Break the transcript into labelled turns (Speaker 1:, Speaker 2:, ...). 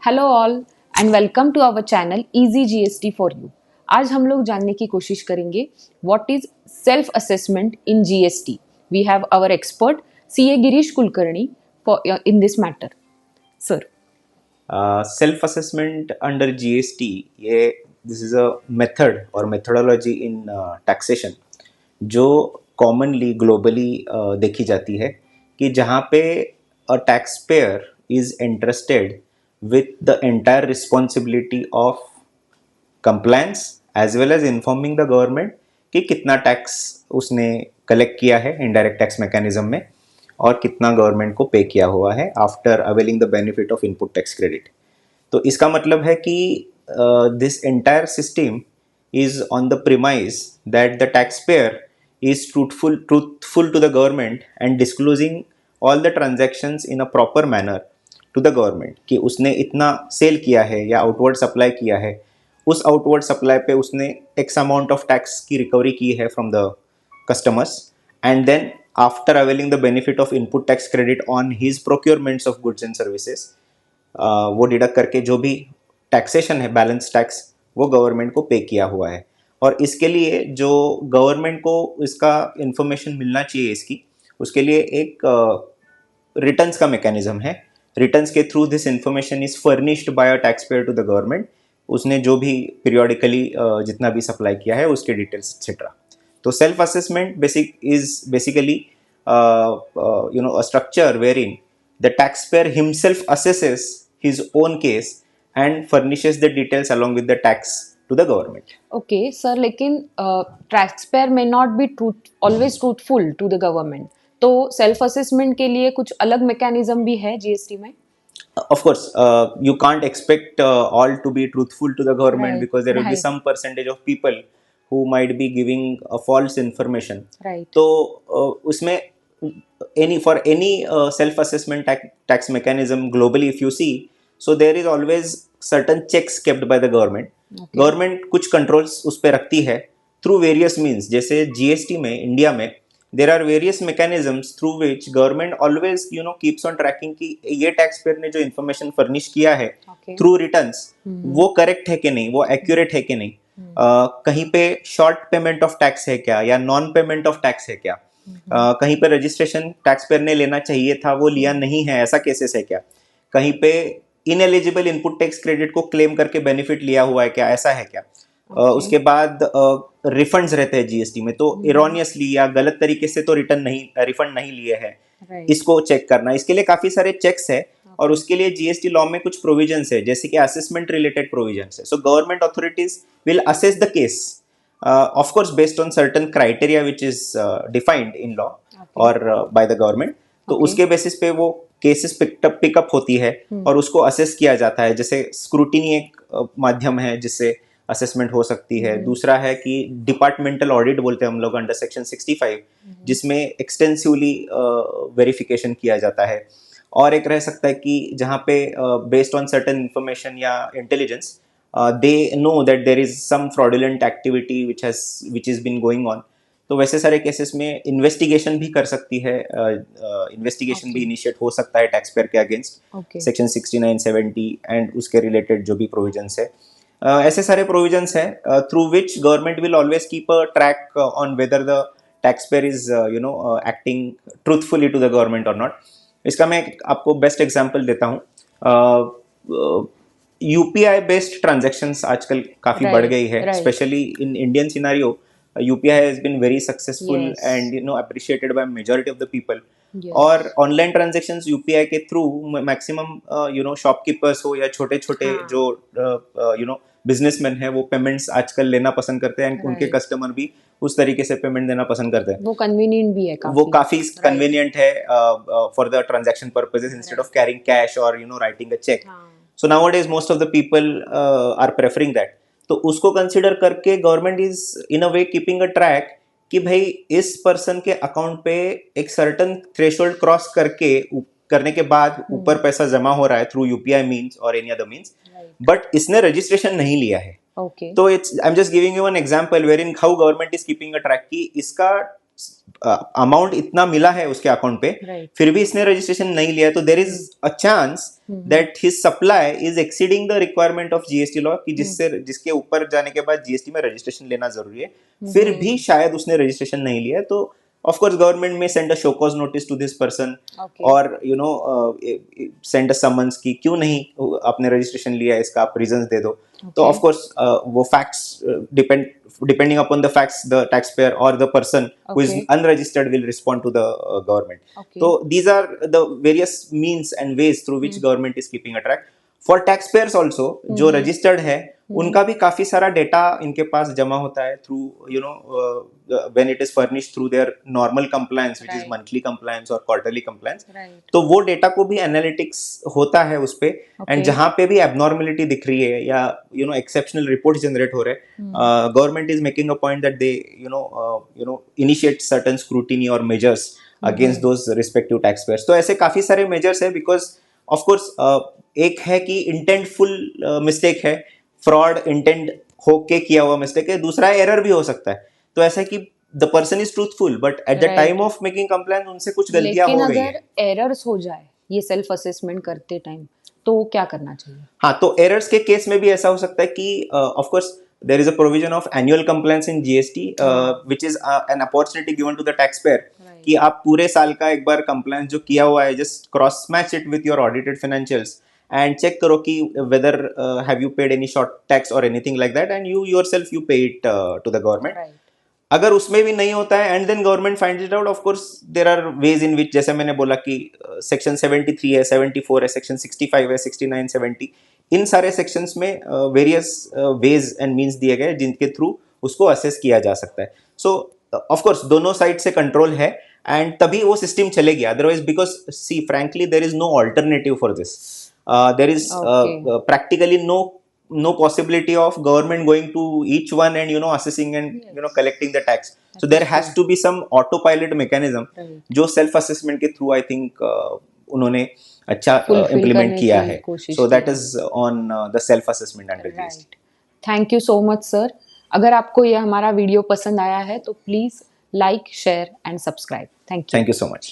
Speaker 1: Hello all and welcome to our channel easy GST for you. आज हम लोग जानने की कोशिश करेंगे what is self assessment in GST. We have our expert CA Girish Kulkarni for in this matter. Sir,
Speaker 2: self assessment under GST, ये this is a method और methodology in taxation जो कॉमनली ग्लोबली देखी जाती है कि जहाँ पे a tax payer is interested with the entire responsibility of compliance as well as informing the government कि कितना टैक्स उसने कलेक्ट किया है इनडायरेक्ट टैक्स मैकेनिज्म में और कितना गवर्नमेंट को पे किया हुआ है after availing the benefit of input tax credit. तो इसका मतलब है कि this entire system is on the premise that the tax payer is truthful to the government and disclosing all the transactions in a proper manner to the government कि उसने इतना cell किया है या आउटवर्ड सप्लाई किया है, उस outward supply पे उसने एक्स अमाउंट ऑफ टैक्स की रिकवरी की है from the customers and then after availing the benefit of input tax credit on his procurements of goods and services, वो डिडक्ट करके जो भी टैक्सेशन है बैलेंस टैक्स वो गवर्नमेंट को पे किया हुआ है। और इसके लिए जो गवर्नमेंट को इसका इंफॉर्मेशन मिलना चाहिए इसकी, उसके लिए एक रिटर्न्स का मैकेनिज्म है। रिटर्न्स के through this information is furnished by a tax payer to the government, उसने जो भी पीरियोडिकली जितना भी सप्लाई किया है उसके डिटेल्स एक्सेट्रा। तो self assessment basically a structure wherein the taxpayer himself assesses his own case and furnishes the details along with the tax to the government.
Speaker 1: Okay sir, लेकिन tax payer may not be always truthful to the government, तो self assessment के लिए कुछ अलग mechanism भी है GST में?
Speaker 2: Of course, you can't expect all to be truthful to the government,
Speaker 1: Right,
Speaker 2: because there will be
Speaker 1: right.
Speaker 2: some percentage of people who might be giving a false information.
Speaker 1: Right.
Speaker 2: तो उसमें for any self assessment tax mechanism globally, if you see, so there is always certain checks kept by the government.
Speaker 1: Okay.
Speaker 2: Government कुछ controls उस पर रखती है through various means. जैसे GST में India में there are various mechanisms through which government always keeps on tracking कि ये टैक्स पेयर ने जो इन्फॉर्मेशन फर्निश किया है थ्रू रिटर्न्स वो करेक्ट है कि नहीं, वो एक्यूरेट है कि नहीं, कहीं पे शॉर्ट पेमेंट ऑफ टैक्स है क्या या नॉन पेमेंट ऑफ टैक्स है क्या, कहीं पे रजिस्ट्रेशन टैक्स पेयर ने लेना चाहिए था वो लिया नहीं है, ऐसा केसेस है क्या, कहीं पे इनएलिजिबल इनपुट टैक्स क्रेडिट को क्लेम करके बेनिफिट लिया हुआ है क्या, ऐसा है क्या। उसके बाद रिफंड्स रहते हैं जीएसटी में, तो इरोनियसली या गलत तरीके से तो रिफंड नहीं लिए हैं, इसको चेक करना, इसके लिए काफी सारे चेक्स है। और उसके लिए जीएसटी लॉ में कुछ प्रोविजंस है जैसे कि असेसमेंट रिलेटेड प्रोविजंस है। So government authorities will assess the case of course based on certain criteria which is defined in law और बाय द गवर्नमेंट। तो उसके बेसिस पे वो केसेस पिकअप होती है और उसको असेस किया जाता है। जैसे स्क्रूटिनी एक माध्यम है जिससे असेसमेंट हो सकती है। दूसरा है कि डिपार्टमेंटल ऑडिट बोलते हैं हम लोग अंडर सेक्शन 65, जिसमें एक्सटेंसिवली वेरिफिकेशन किया जाता है। और एक रह सकता है कि जहाँ पे बेस्ड ऑन सर्टेन इंफॉर्मेशन या intelligence they know that there is some fraudulent activity which is been going on, तो वैसे सारे केसेस में इन्वेस्टिगेशन भी कर सकती है, इन्वेस्टिगेशन भी इनिशिएट हो सकता है टैक्स पेयर के अगेंस्ट सेक्शन 69, 70 एंड उसके रिलेटेड जो भी प्रोविजंस है। ऐसे सारे प्रोविजंस हैं through which government will always keep a track on whether the tax payer is acting truthfully to the government और नॉट। इसका मैं आपको बेस्ट एग्जांपल देता हूँ। यूपीआई बेस्ड ट्रांजैक्शंस आजकल काफी बढ़ गई है, specially in Indian scenario. UPI has been very successful and appreciated by majority of the people. और ऑनलाइन ट्रांजेक्शंस यूपीआई के थ्रू मैक्सिमम शॉपकीपर्स हो या छोटे छोटे जो बिजनेसमैन है वो पेमेंट्स आजकल लेना पसंद करते हैं, उनके कस्टमर भी उस तरीके से पेमेंट देना पसंद करते हैं।
Speaker 1: वो कन्वीनियंट भी है,
Speaker 2: वो काफी कन्वीनियंट है for the transaction purposes instead of carrying cash और writing a cheque. So nowadays most of the people are preferring that. तो उसको कंसिडर करके government is in a way keeping a track कि भाई इस पर्सन के account पे एक सर्टेन थ्रेशोल्ड क्रॉस करने के बाद ऊपर पैसा जमा हो रहा है थ्रू यूपीआई मींस और एनी अदर मींस, बट इसने रजिस्ट्रेशन नहीं लिया है। तो it's I am just giving you an example where in how government is keeping a track कि इसका अमाउंट इतना मिला है उसके अकाउंट पे,
Speaker 1: Right.
Speaker 2: फिर भी इसने रजिस्ट्रेशन नहीं लिया, तो there is a chance that his supply is exceeding the requirement of GST law, कि जिसके ऊपर जाने के बाद जीएसटी में रजिस्ट्रेशन लेना जरूरी है, फिर भी शायद उसने रजिस्ट्रेशन नहीं लिया, तो ऑफ कोर्स गवर्नमेंट में send a show cause notice to this person, और सेंड अ समन्स की क्यों नहीं आपने रजिस्ट्रेशन लिया, इसका आप रीजंस दे दो. तो ऑफ कोर्स वो facts depending upon the facts, the taxpayer or the person who is unregistered will respond to the government. So these are the various means and ways through which government is keeping a track. For taxpayers also, जो registered है, उनका भी काफी सारा data इनके पास जमा होता है through when it is furnished through their normal compliance, which is monthly compliance or quarterly compliance. तो वो डेटा को भी एनालिटिक्स होता है उस पे, एंड जहां पे भी एबनॉर्मेलिटी दिख रही है या एक्सेप्शनल रिपोर्ट जनरेट हो रहे हैं, government is making a point that they initiate certain scrutiny और measures against those respective taxpayers. तो ऐसे काफी सारे मेजर्स है, बिकॉज ऑफ कोर्स एक है कि इंटेंटफुल मिस्टेक है, फ्रॉड इंटेंट होके किया हुआ मिस्टेक है, दूसरा एरर भी हो सकता है. तो ऐसा कि the person is truthful but at the time of making complaint उनसे कुछ गलतियां हो गई है.
Speaker 1: लेकिन अगर एरर्स हो जाए ये सेल्फ असेसमेंट करते टाइम, तो क्या करना चाहिए?
Speaker 2: हाँ, तो एरर्स के केस में भी ऐसा हो सकता है कि of course there is a provision of annual compliance in GST, which is an opportunity given to the taxpayer, कि आप पूरे साल का एक बार compliance जो किया हुआ है, just cross match it with your audited financials and check करो कि whether have you paid any short tax or anything like that, and you yourself you pay it to the government. अगर उसमें भी नहीं होता है and then government finds it out, of course there are ways in which, जैसे मैंने बोला कि सेक्शन 73 है, 74 है, सेक्शन 65 है, 69, 70, इन सारे सेक्शंस में वेरियस वेज एंड मींस दिए गए जिनके थ्रू उसको असेस किया जा सकता है. सो ऑफ कोर्स दोनों साइड से कंट्रोल है एंड तभी वो सिस्टम चलेगी. Otherwise, because see frankly there is no alternative for this. There is practically no possibility of government going to each one and assessing and collecting the tax. So there has to be some autopilot mechanism जो self assessment के through I think उन्होंने अच्छा implement किया है. So that is on the self assessment under GST.
Speaker 1: Thank you so much sir. अगर आपको ये हमारा वीडियो पसंद आया है तो please like, share and subscribe. Thank you.
Speaker 2: Thank you so much.